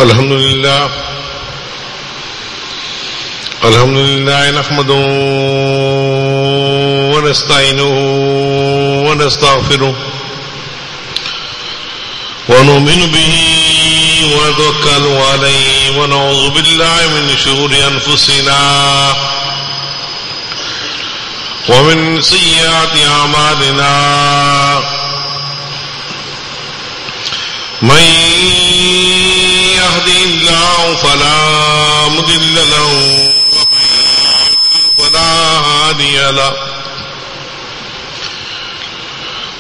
الحمد لله نحمده ونستعينه ونستغفره ونؤمن به ونتوكل عليه ونعوذ بالله من شرور أنفسنا ومن سيئات أعمالنا من يهده الله فلا مضل له ولا هادي له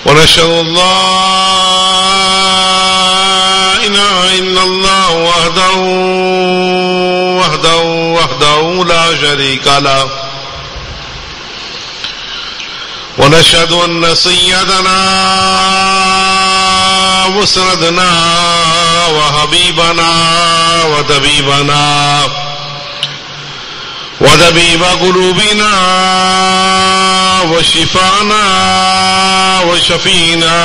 ونشهد أن لا إله إلا الله وحده لا شريك له ونشهد أن سيدنا وسندنا وحبيبنا وطبيب قلوبنا وشفانا وشفينا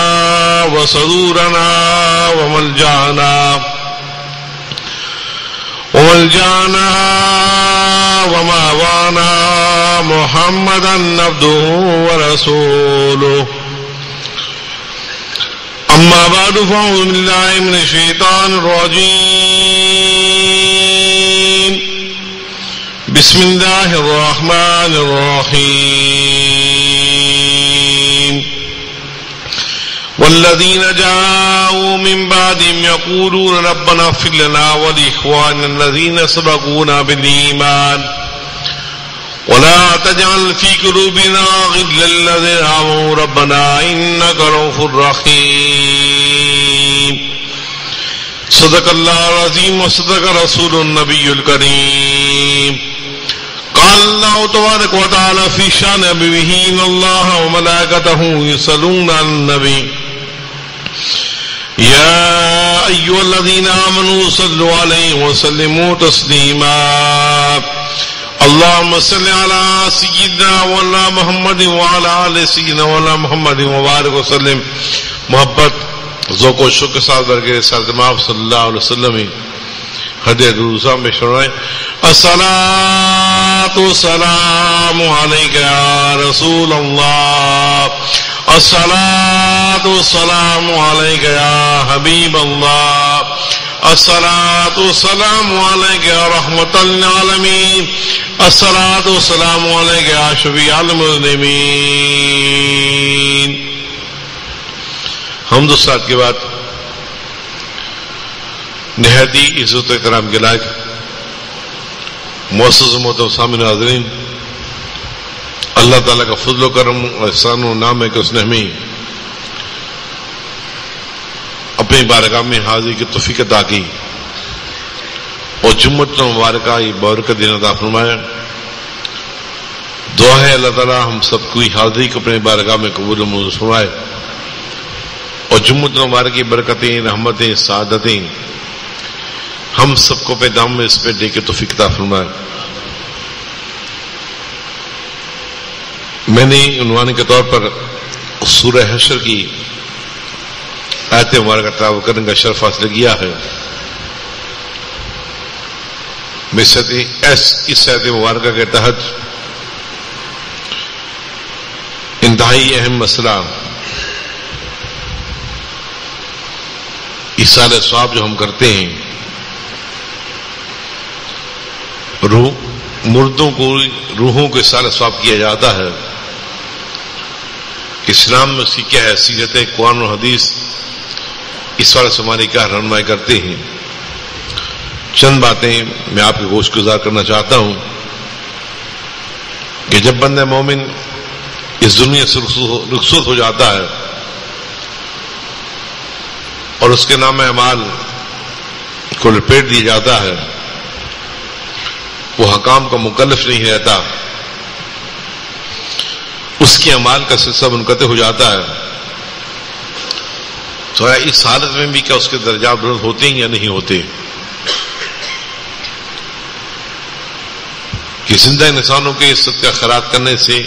وصدورنا وملجأنا ومأوانا محمدا عبده ورسوله. أما بعد فأعوذ بالله من الشيطان الرجيم. بسم الله الرحمن الرحيم. والذين جاءوا من بعدهم يقولون ربنا اغفر لنا ولإخواننا الذين سبقونا بالإيمان ولا تجعل في قلوبنا غلا للذين آمنوا ربنا إنك رؤوف رحيم. صدق الله العظيم وصدق رسول النبي الكريم. قال الله تبارك وتعالى في شأن نبيه إن الله وملائكته يصلون على النبي يا أيها الذين آمنوا صلوا عليه وسلموا تسليما. اللهم صل على سيدنا مولانا محمد وعلى آل سيدنا مولانا محمد وبارك وسلم. محبت ذوق و شوق کے ساتھ درگاہ سید مآب صلی اللہ علیہ وسلم ہدیہ درود میں سنائیں. الصلاۃ والسلام علیک یا رسول اللہ. الصلاۃ والسلام علیک یا حبیب اللہ. الصلاۃ والسلام علیک یا رحمۃ للعالمین. الصلاۃ والسلام علیک یا شفیع المذنبین. حمد و ثنا کے بعد نہایت ہی عزت و احترام کے لائق معزز محترم سامعین حاضرین، اللہ تعالیٰ کا فضل و کرم اور احسان و نعم ہے کہ اس نے ہمیں اپنی بارگاہ میں حاضری کی توفیق عطا کی اور جمعۃ مبارکہ برکت دین عطا فرمایا. دعا ہے اللہ تعالیٰ ہم سب کی حاضری کو اپنی بارگاہ میں قبول و منظور فرمائے اور جمعۃ مبارک کی برکتیں، رحمتیں، سعادتیں ہم سب کو پیدام میں اس پہ دے کے توفیق عطا فرمائے. میں نے عنوان کے طور پر سورہ حشر کی آیت مبارکہ تلاوت کرنے کا شرف حاصل کیا ہے. اس آیت مبارکہ کے تحت انتہائی اہم مسئلہ ایصال ثواب جو ہم کرتے ہیں، مردوں کو روحوں کو ایصال ثواب کیا جاتا ہے، اسلام میں اس کی کیا حیثیت ہے، قرآن و حدیث اس والے سے ہماری کیا رہنمائی کرتے ہیں. چند باتیں میں آپ کے گوش گزار کرنا چاہتا ہوں کہ جب بندہ مومن اس دنیا سے رخصت ہو جاتا ہے اور اس کے نام اعمال کو لپیٹ دیا جاتا ہے، وہ حکام کا مکلف نہیں رہتا، اس کے اعمال کا سلسلہ منقطع ہو جاتا ہے، تو اس حالت میں بھی کیا اس کے درجات بلند ہوتے ہیں یا نہیں ہوتے؟ کہ زندہ انسانوں کے عزت کا خیرات کرنے سے،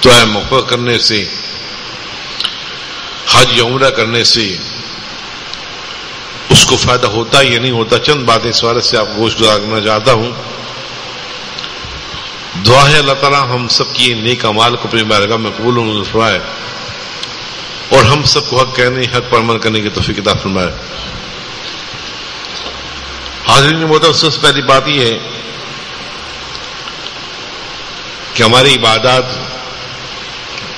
دعائے مغفرت کرنے سے، حج یا عمرہ کرنے سے اس کو فائدہ ہوتا یا نہیں ہوتا، چند باتیں اس بارے سے آپ کو گزار کرنا چاہتا ہوں. دعا ہے اللہ تعالیٰ ہم سب کی نیک اعمال کو اپنی بارگاہ میں قبول و منظور فرمائے اور ہم سب کو حق کہنے، حق پر عمل کرنے کی توفیق عطا فرمائے. حاضرین محترم، سب سے پہلی بات یہ ہے کہ ہماری عبادات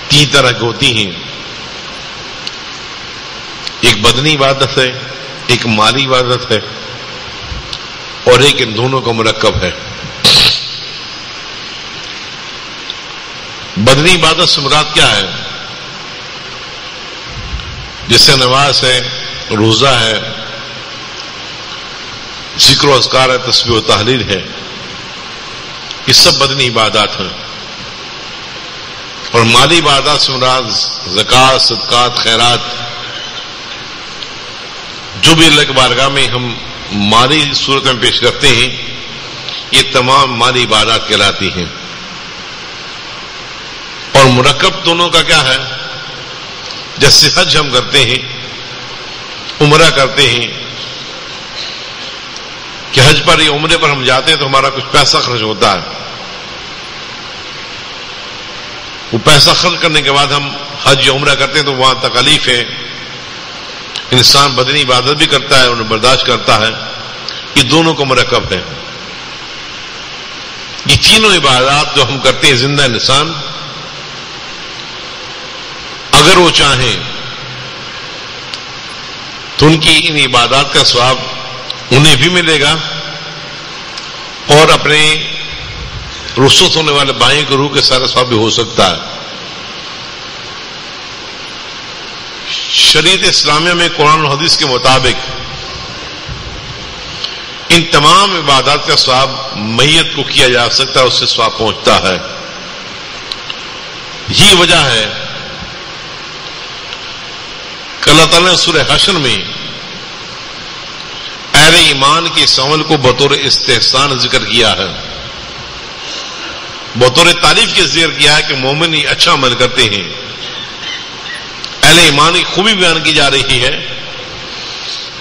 تین طرح کی ہوتی ہیں. ایک بدنی عبادت ہے، ایک مالی عبادت ہے اور ایک ان دونوں کا مرکب ہے. بدنی عبادت سے مراد کیا ہے؟ جیسے نماز ہے، روزہ ہے، ذکر و اذکار ہے، تسبیح و تحلیل ہے، یہ سب بدنی عبادات ہیں. اور مالی عبادات سے مراد زکوٰۃ، صدقات، خیرات، جو بھی اللہ کی بارگاہ میں ہم مالی صورت میں پیش کرتے ہیں، یہ تمام مالی عبادات کہلاتی ہیں. اور مرکب دونوں کا کیا ہے؟ جیسے حج ہم کرتے ہیں، عمرہ کرتے ہیں، کہ حج پر یا عمرے پر ہم جاتے ہیں تو ہمارا کچھ پیسہ خرچ ہوتا ہے. وہ پیسہ خرچ کرنے کے بعد ہم حج یا عمرہ کرتے ہیں تو وہاں تکالیف ہے، انسان بدنی عبادت بھی کرتا ہے، انہیں برداشت کرتا ہے. یہ دونوں کو مرکب ہے. یہ تینوں عبادات جو ہم کرتے ہیں، زندہ انسان اگر وہ چاہیں تو ان کی ان عبادات کا ثواب انہیں بھی ملے گا اور اپنے رخصت ہونے والے بھائیوں کے روح کے سارے ثواب بھی ہو سکتا ہے. شریعت اسلامیہ میں قرآن و حدیث کے مطابق ان تمام عبادات کا ثواب میت کو کیا جا سکتا ہے، اس سے ثواب پہنچتا ہے. یہ وجہ ہے کہ اللہ تعالیٰ نے سورہ حشر میں اہل ایمان کے اس عمل کو بطور استحسان ذکر کیا ہے، بطور تعریف کے ذکر کیا ہے کہ مومن یہ اچھا عمل کرتے ہیں. اہل ایمان کی خوبی بیان کی جا رہی ہے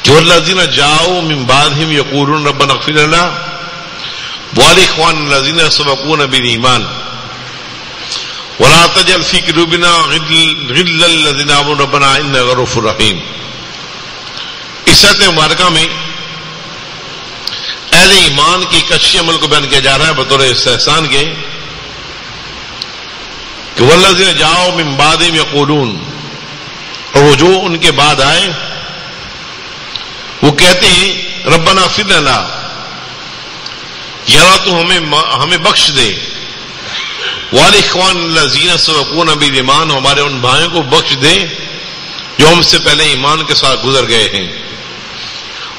کہ والذین جاؤوا من بعدہم یقولون ربنا اغفر لنا ولاخواننا الذین سبقونا بالایمان ولا تجعل فی قلوبنا غلا للذین آمنوا ربنا انک رؤوف رحیم. اس آیت مبارکہ میں اہل ایمان کی ایک اچھی عمل کو بیان کیا جا رہا ہے بطور استحسان کے کہ والذین جاؤوا من بعدہم یقولون، اور وہ جو ان کے بعد آئے وہ کہتے ہیں ربنا اغفر لنا، یا اللہ تو ہمیں بخش دے، ولاخواننا الذین سبقونا بالایمان، ہمارے ان بھائیوں کو بخش دے جو ہم سے پہلے ایمان کے ساتھ گزر گئے ہیں.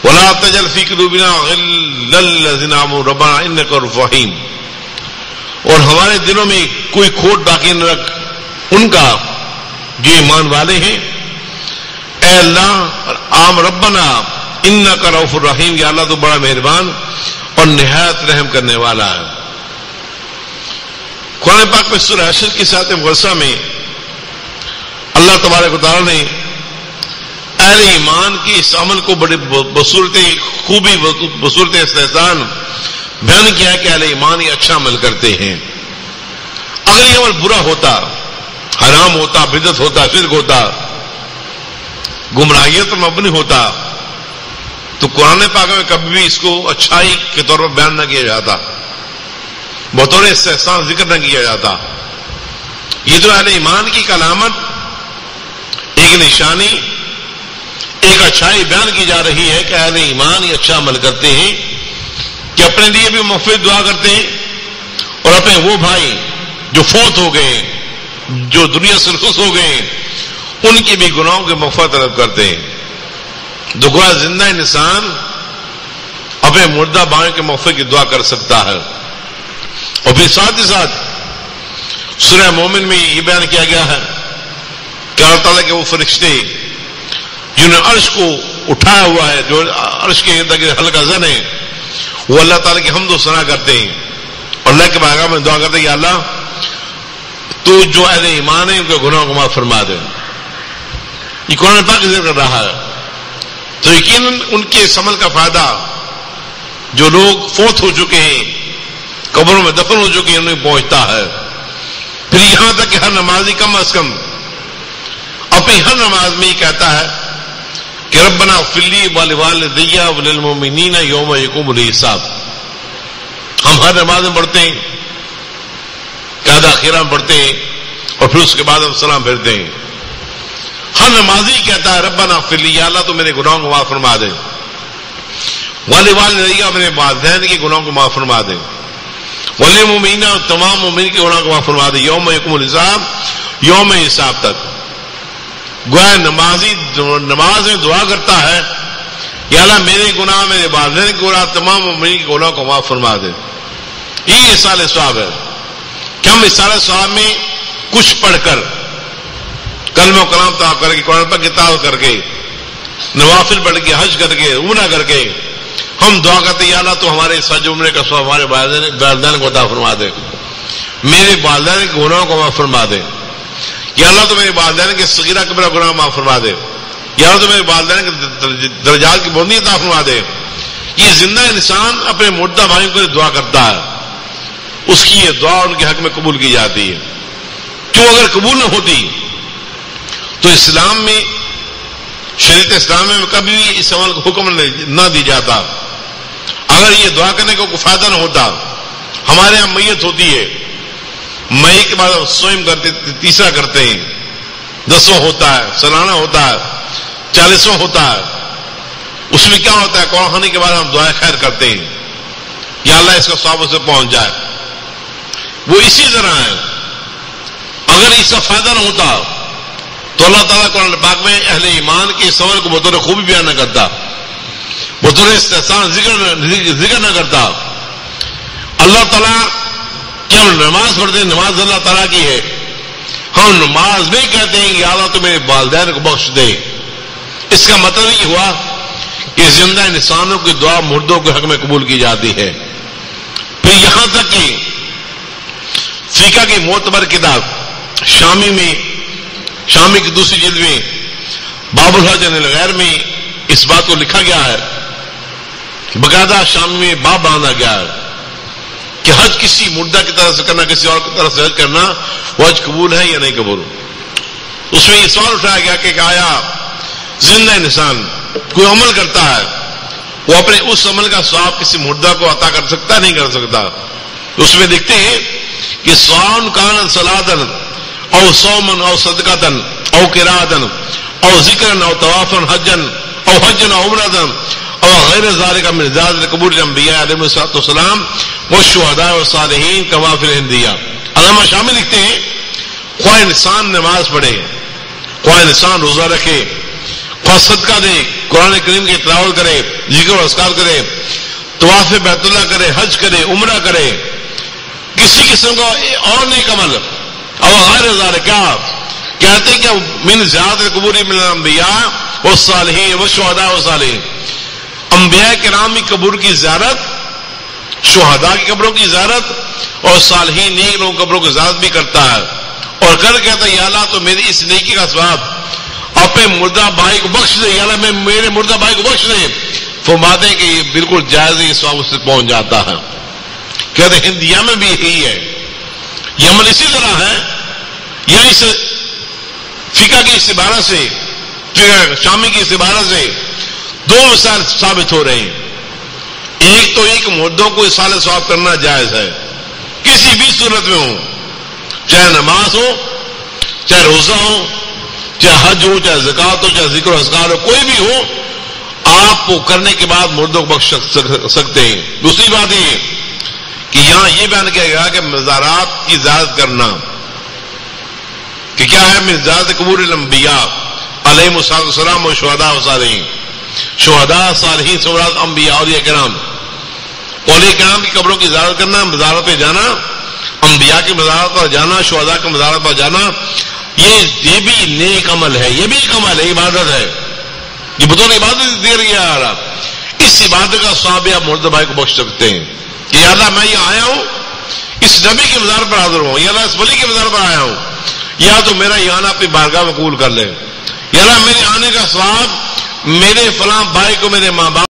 ولا تجعل فی قلوبنا غلا للذین آمنوا ربنا انک رؤوف رحیم، اور ہمارے دلوں میں کوئی کھوٹ باقی نہ رکھ ان کا جو ایمان والے ہیں. اے اللہ عام ربنا انک رؤوف رحیم، یا اللہ تو بڑا مہربان اور نہایت رحم کرنے والا ہے. قرآن پاک میں سورہ حشر کی آیت مقدسہ میں اللہ تبارک و تعالیٰ نے اہل ایمان کی اس عمل کو بڑے بصورت خوبی، بصورت استحسان بیان کیا ہے کہ اہل ایمان یہ اچھا عمل کرتے ہیں. اگر یہ عمل برا ہوتا، حرام ہوتا، بدعت ہوتا، شرک ہوتا، گمراہیت پر مبنی ہوتا، تو قرآن پاک میں کبھی بھی اس کو اچھائی کے طور پر بیان نہ کیا جاتا، بطور استحسان ذکر نہ کیا جاتا. یہ تو اہل ایمان کی علامت، ایک نشانی، ایک اچھائی بیان کی جا رہی ہے کہ اہل ایمان یہ اچھا عمل کرتے ہیں کہ اپنے لیے بھی مغفرت دعا کرتے ہیں اور اپنے وہ بھائی جو فوت ہو گئے، جو دنیا سے رخصت ہو گئے، ان کی بھی گناہوں کی مغفرت طلب کرتے ہیں. گویا زندہ انسان اپنے مردہ بھائیوں کے مغفرت کی دعا کر سکتا ہے. اور پھر ساتھ ہی ساتھ سورہ مومن میں یہ بیان کیا گیا ہے کہ اللہ تعالیٰ کے وہ فرشتے جنہوں نے عرش کو اٹھایا ہوا ہے، جو عرش کے ارد گرد حلقہ زن ہے، وہ اللہ تعالیٰ کی حمد و ثنا کرتے ہیں اور اللہ کے بارگاہ میں دعا کرتے ہیں کہ اللہ تو جو اہل ایمان ہے ان کے گناہوں کو معاف فرما دے. یہ قرآن پاک ذکر کر رہا ہے تو یقیناً ان کے اس عمل کا فائدہ جو لوگ فوت ہو چکے ہیں، قبروں میں دفن ہو چکے ہیں، انہیں پہنچتا ہے۔ پھر یہاں تک کہ ہر نمازی کم از کم اپنی ہر نماز میں یہ کہتا ہے کہ ربنا اغفر لی ولوالدی وللمؤمنین یوم یقوم الحساب۔ ہم ہر نماز میں پڑھتے ہیں، قاعدہ اخیرہ میں پڑھتے ہیں، اور پھر اس کے بعد ہم سلام پھیرتے ہیں۔ ہر نمازی کہتا ہے ربنا اغفر لی، یا اللہ تو میرے گناہوں کو معاف فرما دے، ولوالدی میرے والدین کے گناہوں کو معاف فرما دے، وللمؤمنین تمام مومن کے گناہوں کو معاف فرما دے، یوم یقوم الحساب، یوم حساب تک۔ گویا نمازی نماز میں دعا کرتا ہے یا اللہ میرے گناہ، میرے والدین کے گناہ، تمام مومنین کے گناہوں کو معاف فرما دے۔ یہ ایصال ثواب ہے کہ ہم ایصال ثواب میں کچھ پڑھ کر، کلمہ و کلام طاعت کر کے، قرآن پاک کی تلاوت کر کے، نوافل پڑھ کے، حج کر کے، عمرہ کر کے ہم دعا کرتے یا اللہ تو ہمارے اس حج عمرے کا ثواب ہمارے والدین کو عطا فرما دے، میرے والدین کے گناہوں کو معاف فرما دے، یا اللہ تو میرے والدین کے صغیرہ کبیرہ گناہ معاف فرما دے، یا اللہ تو میرے والدین کے درجات کی بلندی عطا فرما دے۔ یہ زندہ انسان اپنے مردہ بھائیوں کو دعا کرتا ہے، اس کی یہ دعا ان کے حق میں قبول کی جاتی ہے۔ کیوں اگر قبول نہ ہوتی تو اسلام میں، شریعت اسلام میں کبھی بھی اس عمل کو حکم نہ دی جاتا۔ اگر یہ دعا کرنے کا کوئی فائدہ نہ ہوتا، ہمارے یہاں میت ہوتی ہے، مئی کے بعد ہم سوئم کرتے، تیسرا کرتے ہیں، 10واں ہوتا ہے، سالانہ ہوتا ہے، 40واں ہوتا ہے، اس میں کیا ہوتا ہے؟ قرآن خوانی کے بعد ہم دعائیں خیر کرتے ہیں یا اللہ اس کا ثواب اسے پہنچ جائے۔ وہ اسی طرح ہے، اگر اس کا فائدہ نہ ہوتا تو اللہ تعالیٰ قرآن پاک میں اہل ایمان کے اس عمل کو بطور خوبی بیان نہ کرتا، بطور استحسان ذکر نہ کرتا۔ اللہ تعالیٰ کہ ہم نماز پڑھتے ہیں، نماز اللہ تعالیٰ کی ہے، ہم نماز میں کہتے ہیں کہ اللہ تو میرے والدین کو بخش دے، اس کا مطلب یہ ہوا کہ زندہ انسانوں کی دعا مردوں کے حق میں قبول کی جاتی ہے۔ پھر یہاں تک کہ فقہ کی معتبر کتاب شامی کی دوسری جلد میں باب الحج عن الغیر میں اس بات کو لکھا گیا ہے، باقاعدہ شامی میں باب باندھا گیا ہے کہ حج کسی مردہ کی طرف سے کرنا، کسی اور کی طرف سے حج کرنا، وہ حج قبول ہے یا نہیں قبول۔ اس میں یہ سوال اٹھایا گیا کہ آیا زندہ انسان کوئی عمل کرتا ہے، وہ اپنے اس عمل کا ثواب کسی مردہ کو عطا کر سکتا نہیں کر سکتا؟ اس میں دیکھتے ہیں کہ سواء کان صلاۃ او صوما او صدقۃ او قراءۃ او ذکرا او طوافا حجا او عمرۃ او غیر ذلك من زاد قبول الانبیاء علیہم الصلوۃ والسلام والشہداء والصالحین کما فی الانبیاء۔ علامہ شامی لکھتے ہیں خواہ انسان نماز پڑھے، خواہ انسان روزہ رکھے، خواہ صدقہ دے، قرآن کریم کی تلاوت کرے، ذکر و اذکار کرے، طواف بیت اللہ کرے، حج کرے، عمرہ کرے، کسی قسم کا اور نیک عمل اور غیر ذالک، کیا کہتے ہیں کہ من زیادہ قبول من الانبیاء والصالحین والشہداء والصالحین، انبیاء کرام کی قبر کی زیارت، شہداء کی قبروں کی زیارت اور صالحین نیک لوگوں کی قبروں کی زیارت بھی کرتا ہے، اور کر کہتا ہے یا اللہ تو میری اس نیکی کا ثواب اپنے مردہ بھائی کو بخش دے، یا اللہ میں میرے مردہ بھائی کو بخش دے۔ فرماتے ہیں کہ یہ بالکل جائز ہے، یہ ثواب اس سے پہنچ جاتا ہے۔ کہتے ہیں ہند یمن بھی یہی ہے، یمن اسی طرح ہے، یا اس فقہ کی استعارہ سے، شامی کی استعارہ سے دو مسائل ثابت ہو رہے ہیں۔ ایک تو ایک مردوں کو ایصال ثواب کرنا جائز ہے، کسی بھی صورت میں ہو، چاہے نماز ہو، چاہے روزہ ہو، چاہے حج ہو، چاہے زکوٰۃ ہو، چاہے ذکر و اذکار ہو، کوئی بھی ہو، آپ کو کرنے کے بعد مردوں کو بخش سکتے ہیں۔ دوسری بات یہ کہ یہاں یہ بیان کیا گیا کہ مزارات کی زیارت کرنا کہ کیا ہے، من زیارت قبور الانبیاء علیہم السلام و شہداء و صالحین، شہداء صالحین سورات انبیاء اولیاء کرام، اولیاء کرام کی قبروں کی زیارت کرنا، مزارات پہ جانا، انبیاء کی مزارات پر جانا، شہداء کی مزارات پر جانا، یہ بھی نیک عمل ہے، یہ بھی ایک عمل ہے، عبادت ہے، یہ بطور عبادت دے رہی ہے۔ اس عبادت کا ثواب آپ مردہ بھائی کو بخش سکتے ہیں کہ یا اللہ میں یہ آیا ہوں، اس نبی کے مزار پر حاضر ہوں، یا اللہ اس ولی کے مزار پر آیا ہوں، یا تو میرا یہ آنا اپنی بارگاہ میں قبول کر لے، یا اللہ میرے آنے کا ثواب میرے فلاں بھائی کو میرے ماں باپ